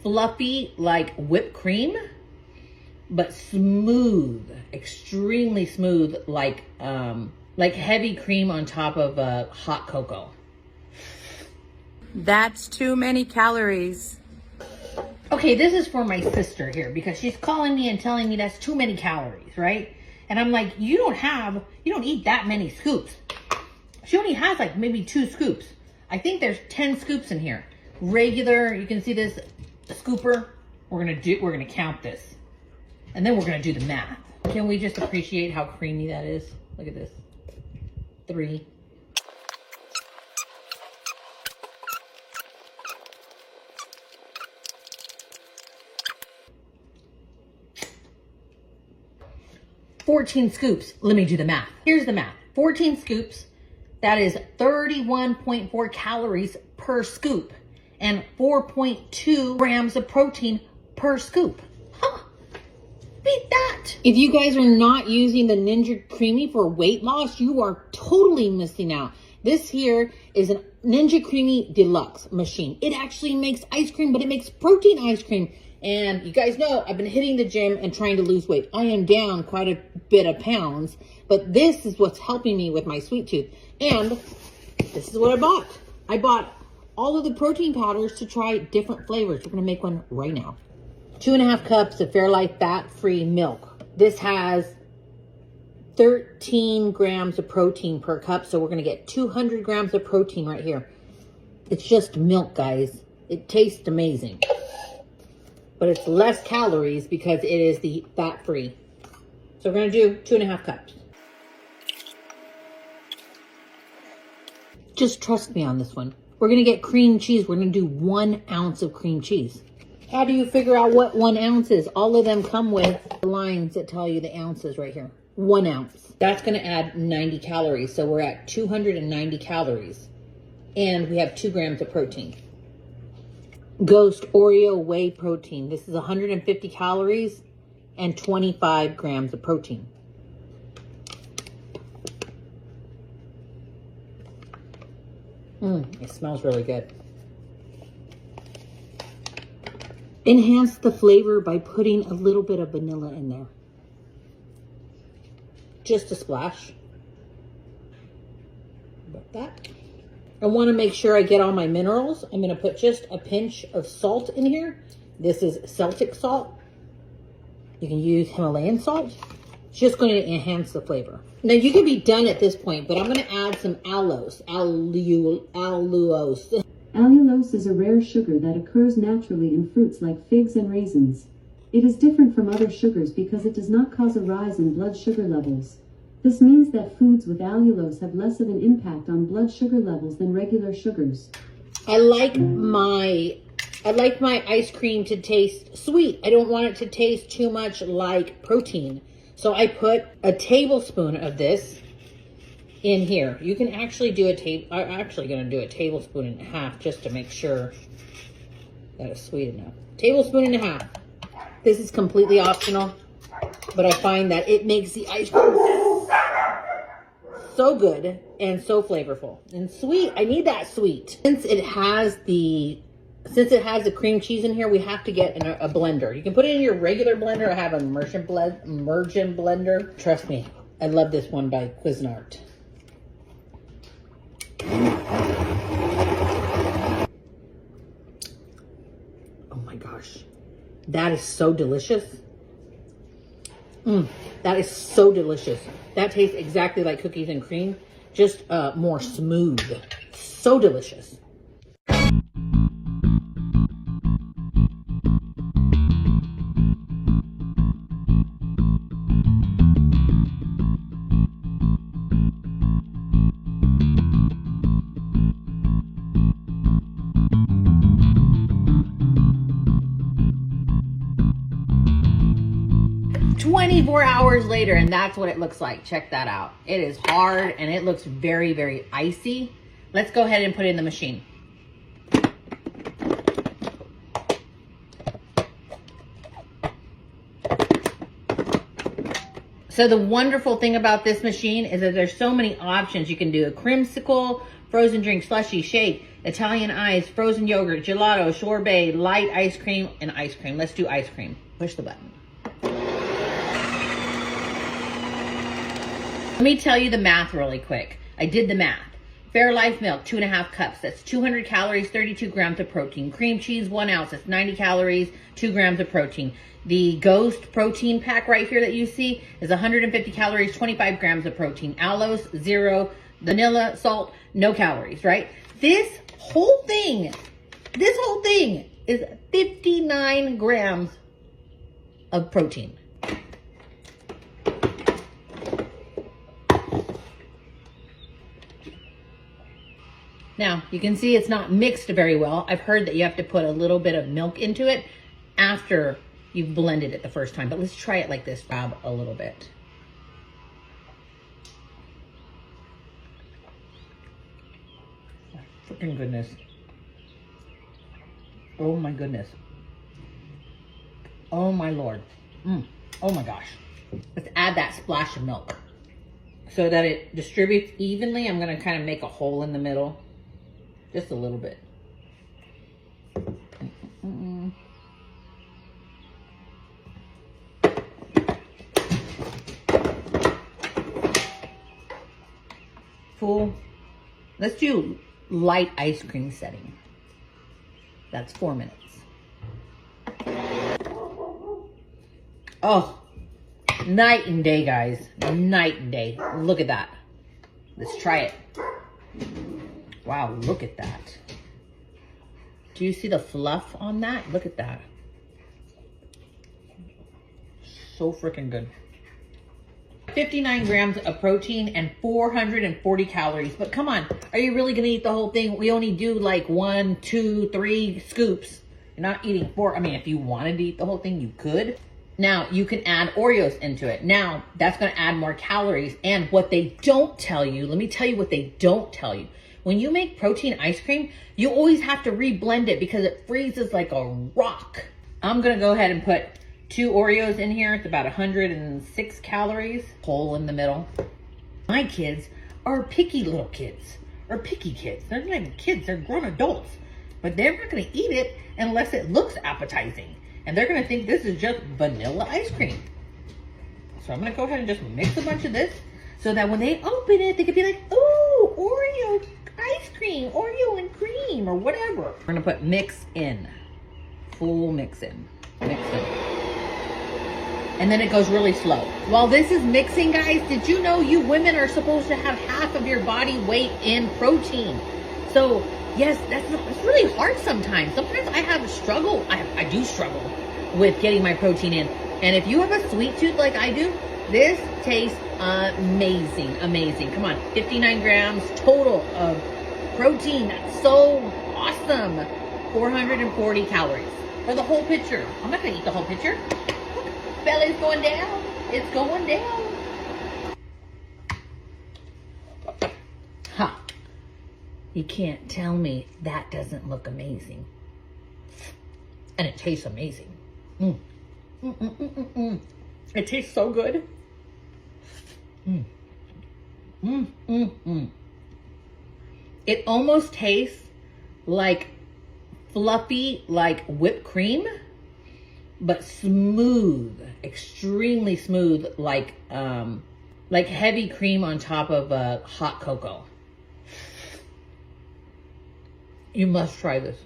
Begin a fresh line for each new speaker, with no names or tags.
fluffy like whipped cream, but smooth, extremely smooth, like heavy cream on top of hot cocoa.
That's too many calories.
Okay, this is for my sister here because she's calling me and telling me that's too many calories, right? And I'm like, you don't eat that many scoops. She only has like maybe 2 scoops. I think there's 10 scoops in here. Regular, you can see this scooper. We're gonna count this. And then we're gonna do the math. Can we just appreciate how creamy that is? Look at this. 3. $14 scoops. Let me do the math. Here's the math. 14 scoops. That is 31.4 calories per scoop and 4.2 grams of protein per scoop. Huh. Beat that. If you guys are not using the Ninja CREAMi for weight loss, you are totally missing out. This here is a Ninja CREAMi Deluxe machine. It actually makes ice cream, but it makes protein ice cream. And you guys know I've been hitting the gym and trying to lose weight. I am down quite a bit of pounds, but this is what's helping me with my sweet tooth. And this is what I bought. I bought all of the protein powders to try different flavors. We're gonna make one right now. 2.5 cups of Fairlife fat-free milk. This has 13 grams of protein per cup, so we're gonna get 200 grams of protein right here. It's just milk, guys. It tastes amazing. But it's less calories because it is the fat-free. So we're gonna do 2.5 cups. Just trust me on this one. We're gonna get cream cheese. We're gonna do 1 ounce of cream cheese. How do you figure out what 1 ounce is? All of them come with lines that tell you the ounces right here. 1 ounce. That's gonna add 90 calories. So we're at 290 calories. And we have 2 grams of protein. GHOST Oreo Whey Protein. This is 150 calories and 25 grams of protein. It smells really good. Enhance the flavor by putting a little bit of vanilla in there. Just a splash. About that. I want to make sure I get all my minerals. I'm going to put just a pinch of salt in here. This is Celtic salt. You can use Himalayan salt. It's just going to enhance the flavor. Now you can be done at this point, but I'm going to add some allulose.
Allulose is a rare sugar that occurs naturally in fruits like figs and raisins. It is different from other sugars because it does not cause a rise in blood sugar levels. This means that foods with allulose have less of an impact on blood sugar levels than regular sugars.
I like my ice cream to taste sweet. I don't want it to taste too much like protein. So I put a tablespoon of this in here. You can actually do I'm actually going to do a tablespoon and a half just to make sure that it's sweet enough. Tablespoon and a half. This is completely optional, but I find that it makes the ice cream so good and so flavorful and sweet. I need that sweet. Since it has the cream cheese in here, we have to get a blender. You can put it in your regular blender. I have an immersion blender. Trust me, I love this one by Cuisinart. Oh my gosh, that is so delicious. That is so delicious. That tastes exactly like cookies and cream, just more smooth. So delicious. 24 hours later, and that's what it looks like. Check that out. It is hard and it looks very, very icy. Let's go ahead and put it in the machine. So the wonderful thing about this machine is that there's so many options. You can do a creamsicle, frozen drink, slushy, shake, Italian ice, frozen yogurt, gelato, sorbet, light ice cream, and ice cream. Let's do ice cream. Push the button. Let me tell you the math really quick. I did the math. Fairlife milk, 2.5 cups. That's 200 calories, 32 grams of protein. Cream cheese, 1 ounce. That's 90 calories, 2 grams of protein. The GHOST protein pack right here that you see is 150 calories, 25 grams of protein. Aloes, 0. Vanilla, salt, no calories, right? This whole thing is 59 grams of protein. Now, you can see it's not mixed very well. I've heard that you have to put a little bit of milk into it after you've blended it the first time. But let's try it like this, grab a little bit. Freaking goodness. Oh my goodness. Oh my Lord. Oh my gosh. Let's add that splash of milk so that it distributes evenly. I'm going to kind of make a hole in the middle. Just a little bit. Full. Let's do light ice cream setting. That's 4 minutes. Oh, night and day, guys. Night and day. Look at that. Let's try it. Wow, look at that. Do you see the fluff on that? Look at that. So freaking good. 59 grams of protein and 440 calories. But come on, are you really gonna eat the whole thing? We only do like 1, 2, 3 scoops. You're not eating 4. I mean, if you wanted to eat the whole thing, you could. Now, you can add Oreos into it. Now, that's gonna add more calories. And what they don't tell you, let me tell you what they don't tell you. When you make protein ice cream, you always have to reblend it because it freezes like a rock. I'm gonna go ahead and put 2 Oreos in here. It's about 106 calories. Hole in the middle. My kids are picky little kids, or picky kids. They're not even kids, they're grown adults. But they're not gonna eat it unless it looks appetizing. And they're gonna think this is just vanilla ice cream. So I'm gonna go ahead and just mix a bunch of this so that when they open it, they could be like, ooh, Oreo ice cream, Oreo and cream, or whatever. We're gonna put mix in. Full mix in. Mix in. And then it goes really slow. While this is mixing, guys, did you know you women are supposed to have half of your body weight in protein? So yes, it's really hard sometimes. Sometimes I have struggle. I do struggle with getting my protein in. And if you have a sweet tooth like I do, this tastes amazing, amazing. Come on, 59 grams total of protein. That's so awesome. 440 calories for the whole pitcher. I'm not gonna eat the whole pitcher. Look, belly's going down. It's going down. Ha. You can't tell me that doesn't look amazing. And it tastes amazing. It tastes so good. It almost tastes like fluffy, like whipped cream, but smooth, extremely smooth, like heavy cream on top of hot cocoa. You must try this.